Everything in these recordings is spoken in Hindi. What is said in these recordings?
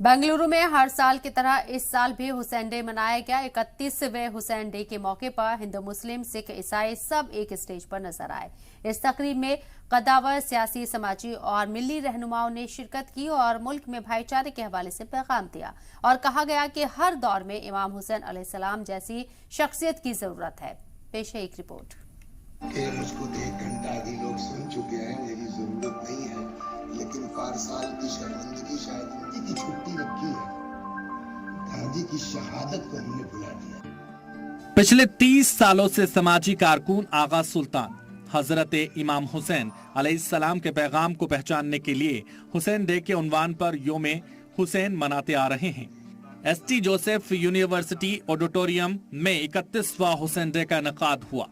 बेंगलुरु में हर साल की तरह इस साल भी हुसैन डे मनाया गया। 31वें हुसैन डे के मौके पर हिंदू, मुस्लिम, सिख, ईसाई सब एक स्टेज पर नजर आए। इस तकरीब में कद्दावर, सियासी, समाजी और मिली रहनुमाओं ने शिरकत की और मुल्क में भाईचारे के हवाले से पैगाम दिया और कहा गया कि हर दौर में इमाम हुसैन अलैहिस्सलाम जैसी शख्सियत की जरूरत है। पेश है एक रिपोर्ट। मुझको 1 घंटा आदि लोग सुन चुके हैं, मेरी जरूरत नहीं है, लेकिन 4 साल की शर्मिंदगी शायद उनकी की छुट्टी रखी है। गांधी की शहादत को हमने भुला दिया। पिछले 30 सालों से समाजी कारकुन आगा सुल्तान हजरत इमाम हुसैन अलैहिस्सलाम के पैगाम को पहचानने के लिए हुसैन डे के उन्वान पर योम हुसैन मनाते आ रहे हैं। एसटी जोसेफ यूनिवर्सिटी ऑडिटोरियम में 31वां हुसैन डे का इनेकाद हुआ।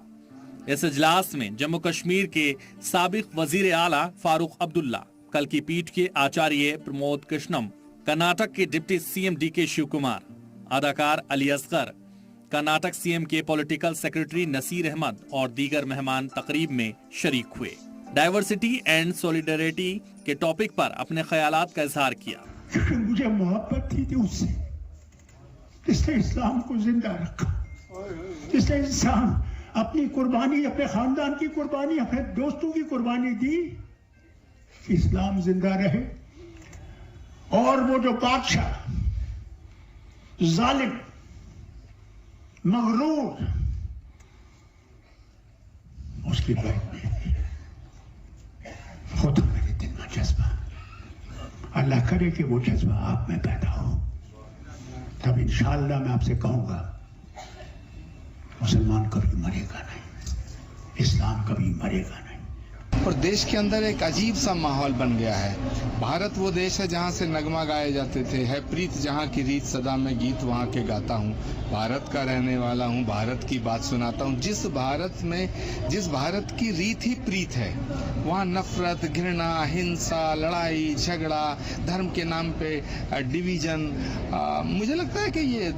इस इजलास में जम्मू कश्मीर के साबिक वजीर आला फारूक अब्दुल्ला, कल की पीठ के आचार्य प्रमोद कृष्णम, कर्नाटक के deputy CM DK Shivakumar, अदाकार अली असगर, कर्नाटक सीएम के पॉलिटिकल सेक्रेटरी नसीर अहमद और दीगर मेहमान तकरीब में शरीक हुए। डाइवर्सिटी एंड सॉलिडरिटी के टॉपिक पर अपने ख्यालात का इजहार किया। क्योंकि मुझे मोहब्बत थी उससे, जिसने इस्लाम को जिंदा रखा, जिसने इंसान अपनी कुर्बानी, अपने खानदान की कुर्बानी, अपने दोस्तों की कुर्बानी दी, इस्लाम जिंदा रहे। और वो जो बादशाह जालिम, मगरूर, उसकी बात में वो तो मेरे दिल में जज्बा, अल्लाह करे कि वो जज्बा आप में पैदा हो, तब इंशाअल्लाह मैं आपसे कहूंगा मुसलमान कभी मरेगा नहीं, इस्लाम कभी मरेगा नहीं। और देश के अंदर एक अजीब सा माहौल बन गया है। भारत वो देश है जहाँ से नगमा गाए जाते थे, है प्रीत जहाँ की रीत सदा मैं गीत वहाँ के गाता हूँ, भारत का रहने वाला हूँ, भारत की बात सुनाता हूँ। जिस भारत की रीत ही प्रीत है, वहाँ नफरत, घृणा, हिंसा, लड़ाई झगड़ा, धर्म के नाम पे डिवीजन, मुझे लगता है कि ये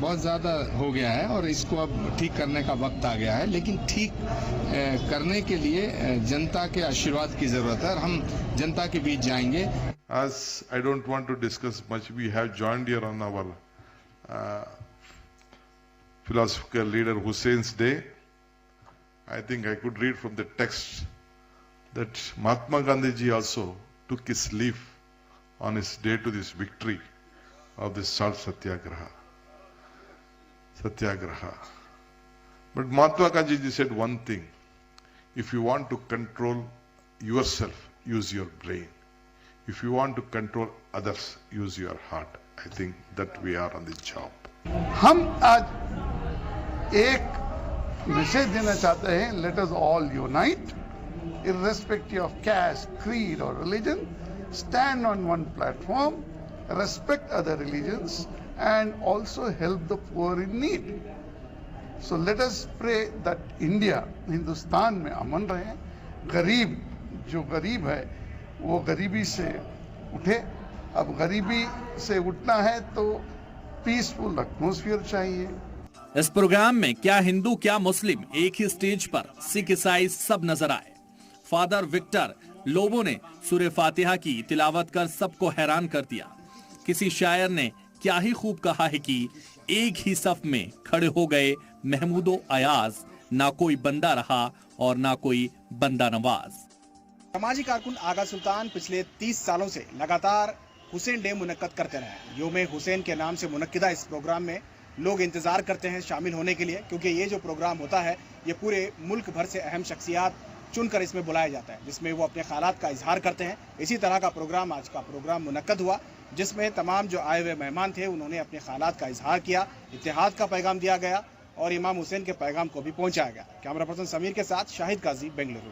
बहुत ज़्यादा हो गया है और इसको अब ठीक करने का वक्त आ गया है। लेकिन ठीक करने के लिए जनता के आशीर्वाद की जरूरत है और हम जनता के बीच जाएंगे। As I don't want to discuss much, we have joined here on our philosophical leader Hussein's day. I think I could read from the text that Mahatma Gandhi ji also took his leave on his day to this victory of the salt satyagraha. But Mahatma Gandhi ji said one thing: if you want to control yourself, use your brain. If you want to control others, use your heart. I think that we are on the job. हम आज एक मैसेज देना चाहते हैं, let us all unite irrespective of caste, creed or religion, stand on one platform, respect other religions and also help the poor in need. So let us pray that India, Hindustan में अमन रहे, गरीब जो गरीब है वो गरीबी से उठे। अब गरीबी से उठना है तो पीसफुल एटमॉस्फेयर चाहिए। इस प्रोग्राम में क्या हिंदू क्या मुस्लिम एक ही स्टेज पर सिख ईसाई सब नजर आए। फादर विक्टर लोबो ने सूरे फातिहा की तिलावत कर सबको हैरान कर दिया। किसी शायर ने क्या ही खूब कहा है कि एक ही सफ में खड़े हो गए महमूदो अयाज, ना कोई बंदा रहा और ना कोई बंदा नवाज। समाजी कारकुन आगा सुल्तान पिछले 30 सालों से लगातार हुसैन डे मुनक्कद करते रहे। योम हुसैन के नाम से मुनक्किदा इस प्रोग्राम में लोग इंतजार करते हैं शामिल होने के लिए, क्योंकि ये जो प्रोग्राम होता है ये पूरे मुल्क भर से अहम शख्सियात चुनकर इसमें बुलाया जाता है, जिसमें वो अपने ख्यालात का इजहार करते हैं। इसी तरह का प्रोग्राम आज का प्रोग्राम मुनक्कद हुआ, जिसमें तमाम जो आए हुए मेहमान थे उन्होंने अपने ख्यालात का इजहार किया, इत्तेहाद का पैगाम दिया गया और इमाम हुसैन के पैगाम को भी पहुंचाया गया। कैमरा पर्सन समीर के साथ शाहिद काजी, बेंगलुरु।